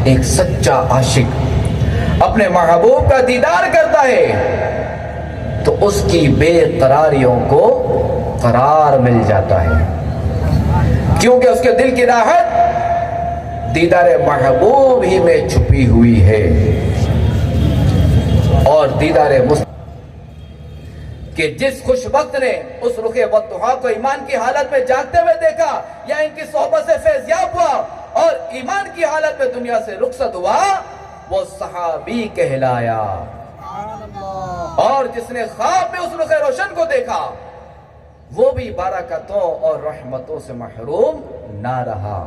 ایک سچا عاشق اپنے محبوب کا دیدار کرتا ہے تو اس کی بے قراریوں کو قرار مل جاتا ہے، کیونکہ اس کے دل کی راحت دیدار محبوب ہی میں چھپی ہوئی ہے۔ اور دیدار کہ جس خوش وقت نے اس رخ والضحیٰ کو ایمان کی حالت میں جاگتے ہوئے دیکھا یا ان کی صحبت سے فیضیاب ہوا اور ایمان کی حالت میں دنیا سے رخصت ہوا، وہ صحابی کہلایا۔ اور جس نے خواب میں اس رخ روشن کو دیکھا وہ بھی برکتوں اور رحمتوں سے محروم نہ رہا۔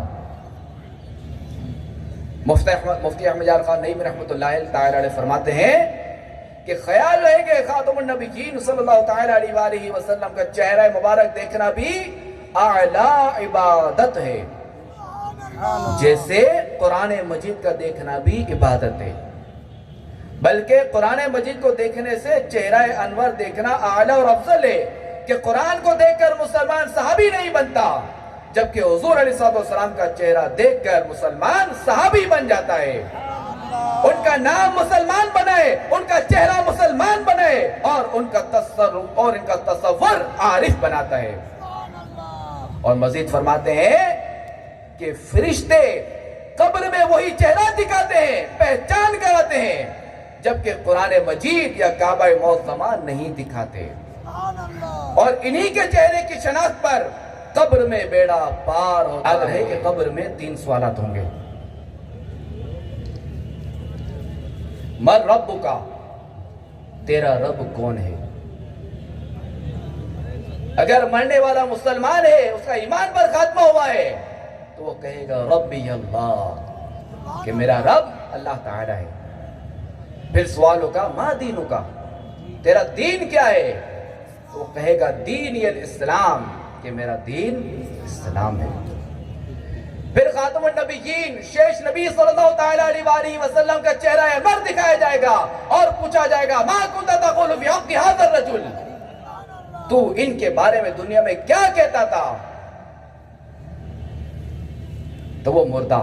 مفتی احمد یار خان نعیمی رحمۃ اللہ تعالی علیہ فرماتے ہیں کہ خیال رہے کہ خاتم النبیین صلی اللہ تعالی علیہ وآلہ وسلم کا چہرہ مبارک دیکھنا بھی اعلیٰ عبادت ہے، جیسے قرآن مجید کا دیکھنا بھی عبادت ہے، بلکہ قرآن مجید کو دیکھنے سے چہرہ انور دیکھنا اعلیٰ اور افضل ہے کہ قرآن کو دیکھ کر مسلمان صحابی نہیں بنتا، جبکہ حضور علیہ السلام کا چہرہ دیکھ کر مسلمان صحابی بن جاتا ہے۔ ان کا نام مسلمان بنائے، ان کا چہرہ مسلمان بنائے، اور ان کا تصور عارف بناتا ہے۔ اور مزید فرماتے ہیں کہ فرشتے قبر میں وہی چہرہ دکھاتے ہیں، پہچان کراتے ہیں، جبکہ قرآن مجید یا کعبہ معظمہ نہیں دکھاتے۔ اور انہی کے چہرے کی شناخت پر قبر میں بیڑا پار ہوتا ہے کہ قبر میں 3 سوالات ہوں گے۔ من ربک، تیرا رب کون ہے؟ اگر مرنے والا مسلمان ہے، اس کا ایمان پر خاتمہ ہوا ہے، تو وہ کہے گا ربی اللہ، کہ میرا رب اللہ تعالی ہے۔ پھر سوال ہوگا ما دینک، تیرا دین کیا ہے؟ تو وہ کہے گا دینی الاسلام، کہ میرا دین اسلام ہے۔ پھر خاتم النبیین شیش نبی صلی اللہ تعالی علیہ وآلہ وسلم کا چہرہ انور دکھایا جائے گا اور پوچھا جائے گا ما کنت تقول فی حق ھذا الرجل، تو ان کے بارے میں دنیا میں کیا کہتا تھا؟ تو وہ مردہ،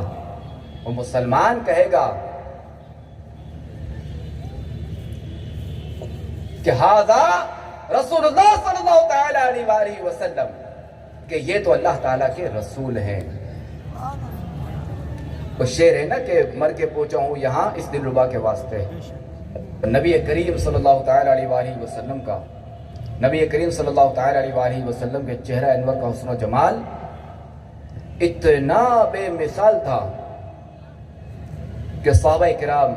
وہ مسلمان کہے گا کہ ھذا رسول اللہ صلی اللہ تعالی علیہ وآلہ وسلم، کہ یہ تو اللہ تعالیٰ کے رسول ہیں۔ وہ شعر ہے نا کہ مر کے پہنچا ہوں یہاں اس دلربا کے واسطے۔ نبی کریم صلی اللہ تعالی علیہ وآلہ وسلم کا، نبی کریم صلی اللہ تعالی علیہ وآلہ وسلم کے چہرہ انور کا حسن و جمال اتنا بے مثال تھا کہ صحابہ کرام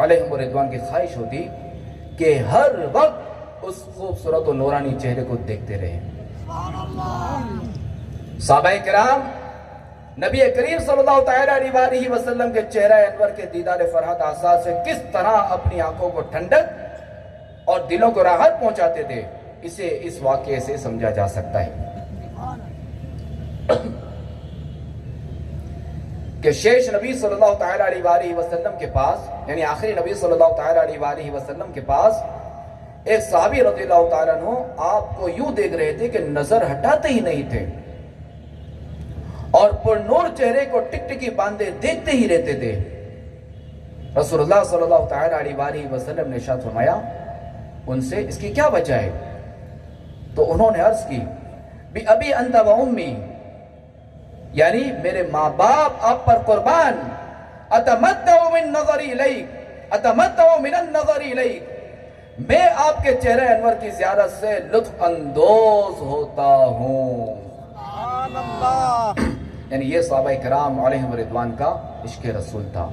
علیہم رضوان کی خواہش ہوتی کہ ہر وقت اس خوبصورت و نورانی چہرے کو دیکھتے رہے۔ صحابہ کرام نبی کریم صلی اللہ تعالی علیہ وآلہ وسلم کے چہرہ انور کے دیدار فرحت احساس سے کس طرح اپنی آنکھوں کو ٹھنڈک اور دلوں کو راحت پہنچاتے تھے، اسے اس واقعے سے سمجھا جا سکتا ہے کہ شیش نبی صلی اللہ تعالی علیہ وآلہ وسلم کے پاس، یعنی آخری نبی صلی اللہ تعالی علیہ وآلہ وسلم کے پاس ایک صحابی رضی اللہ تعالیٰ عنہ آپ کو یوں دیکھ رہے تھے کہ نظر ہٹاتے ہی نہیں تھے، اور پر نور چہرے کو ٹک ٹکی باندھے دیکھتے ہی رہتے تھے۔ رسول اللہ صلی اللہ تعالی علیہ وآلہ وسلم نے ارشاد فرمایا ان سے اس کی کیا وجہ ہے؟ تو انہوں نے عرض کی بی ابی انت و امی، یعنی میرے ماں باپ آپ پر قربان، اتمتع من نظری الیک، اتمتع من النظر الیک، میں آپ کے چہرہ انور کی زیارت سے لطف اندوز ہوتا ہوں۔ سبحان اللہ۔ یعنی یہ صحابہ کرام علیہم رضوان کا عشق رسول تھا،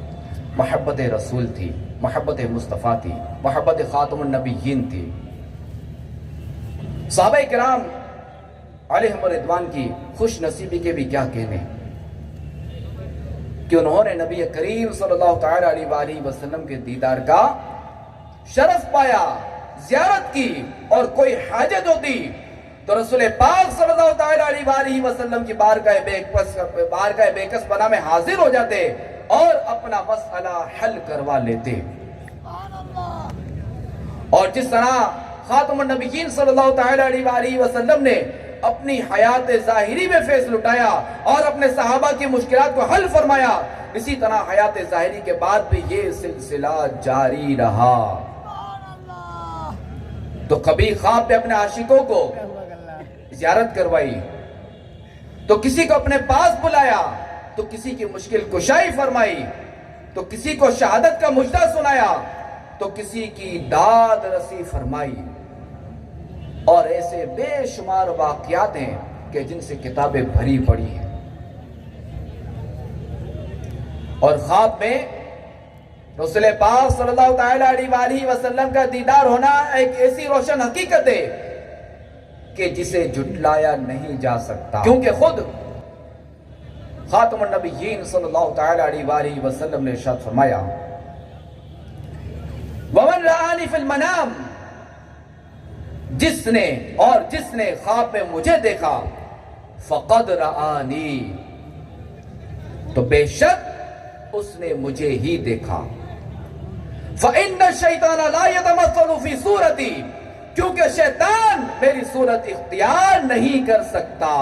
محبت رسول تھی، محبت مصطفیٰ تھی، محبت خاتم النبیین تھی۔ صحابہ کرام علیہم رضوان کی خوش نصیبی کے بھی کیا کہنے کہ انہوں نے نبی کریم صلی اللہ تعالی علیہ وآلہ وسلم کے دیدار کا شرف پایا، زیارت کی، اور کوئی حاجت ہوتی تو رسول پاک صلی اللہ تعالی علیہ وآلہ وسلم کی بارگاہ بیکس پناہ میں حاضر ہو جاتے اور اپنا مسئلہ حل کروا لیتے۔ اور جس طرح خاتم النبیین صلی اللہ تعالی علیہ وآلہ وسلم نے اپنی حیات ظاہری میں فیض لٹایا اور اپنے صحابہ کی مشکلات کو حل فرمایا، اسی طرح حیات ظاہری کے بعد بھی یہ سلسلہ جاری رہا۔ تو کبھی خواب پہ اپنے عاشقوں کو زیارت کروائی، تو کسی کو اپنے پاس بلایا، تو کسی کی مشکل کشائی فرمائی، تو کسی کو شہادت کا مجدہ سنایا، تو کسی کی داد رسی فرمائی، اور ایسے بے شمار واقعات ہیں کہ جن سے کتابیں بھری پڑی ہیں۔ اور خواب میں رسول پاک صلی اللہ تعالیٰ علیہ وسلم کا دیدار ہونا ایک ایسی روشن حقیقت ہے کہ جسے جھٹلایا نہیں جا سکتا، کیونکہ خود خاتم النبیین صلی اللہ تعالیٰ علیہ وسلم نے ارشاد فرمایا، وَمَنْ رَآنِ فِي الْمَنَامِ، جس نے خواب میں مجھے دیکھا، فَقَدْ رَآنِي، تو بے شک اس نے مجھے ہی دیکھا۔ فَإِنَّ الشَّيْطَانَ لَا يَتَمَثَّلُ فِي صُورَتِي، کیونکہ شیطان میری صورت اختیار نہیں کر سکتا۔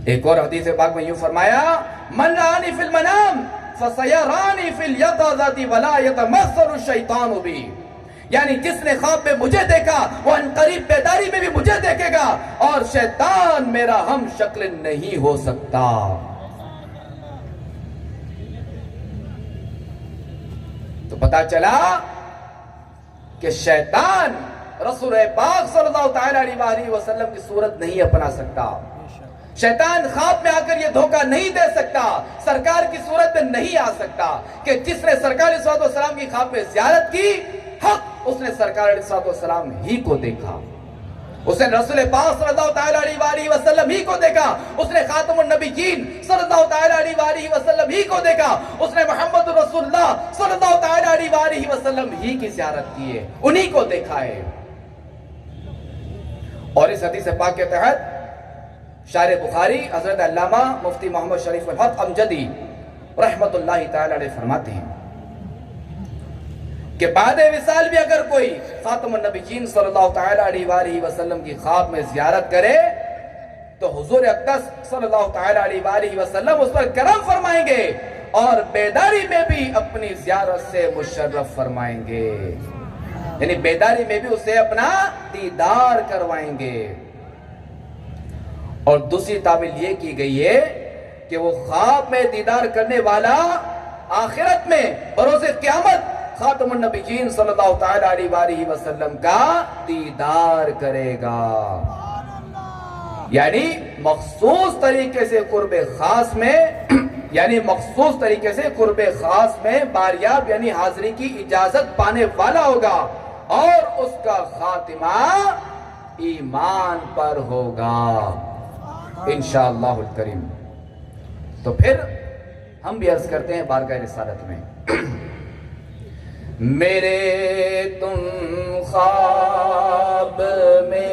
ایک اور حدیث پاک میں یوں فرمایا، من رآنی فی المنام فسیرانی فی الیقظۃ ولا یتمثل الشیطان بی، یعنی جس نے خواب میں مجھے دیکھا وہ عنقریب بیداری میں بھی مجھے دیکھے گا، اور شیطان میرا ہم شکل نہیں ہو سکتا۔ تو پتا چلا کہ شیطان رسول پاک صلی اللہ تعالیٰ علیہ وسلم کی صورت نہیں اپنا سکتا، شیطان خواب میں آ کر یہ دھوکہ نہیں دے سکتا، سرکار کی صورت میں نہیں آ سکتا، کہ جس نے سرکار علیہ السلام کی خواب میں زیارت کی، حق اس نے سرکار علیہ السلام ہی کو دیکھا، اس نے رسول پاک صلی اللہ تعالیٰ علیہ وسلم ہی کو دیکھا، اس نے خاتم النبیین صلی اللہ تعالیٰ علیہ وسلم ہی کو دیکھا، اس نے محمد رسول اللہ صلی اللہ تعالیٰ علیہ وسلم ہی کی زیارت کی ہے، انہی کو دیکھا ہے۔ اور اس حدیث پاک کے تحت شارح بخاری حضرت علامہ مفتی محمد شریف الحق امجدی رحمت اللہ تعالیٰ علیہ فرماتے ہیں کہ بعد وصال بھی اگر کوئی خاتم النبیین صلی اللہ تعالیٰ علیہ وسلم کی خواب میں زیارت کرے تو حضور اقدس صلی اللہ تعالیٰ علیہ وسلم اس پر کرم فرمائیں گے اور بیداری میں بھی اپنی زیارت سے مشرف فرمائیں گے، یعنی بیداری میں بھی اسے اپنا دیدار کروائیں گے۔ اور دوسری تعبیر یہ کی گئی ہے کہ وہ خواب میں دیدار کرنے والا آخرت میں بروز قیامت خاتم النبیین صلی اللہ تعالیٰ علیہ وسلم کا دیدار کرے گا، یعنی مخصوص طریقے سے قرب خاص میں باریاب یعنی حاضری کی اجازت پانے والا ہوگا، اور اس کا خاتمہ ایمان پر ہوگا انشاءاللہ الکریم۔ تو پھر ہم بھی عرض کرتے ہیں بارگاہ رسالت میں، میرے تم خواب میں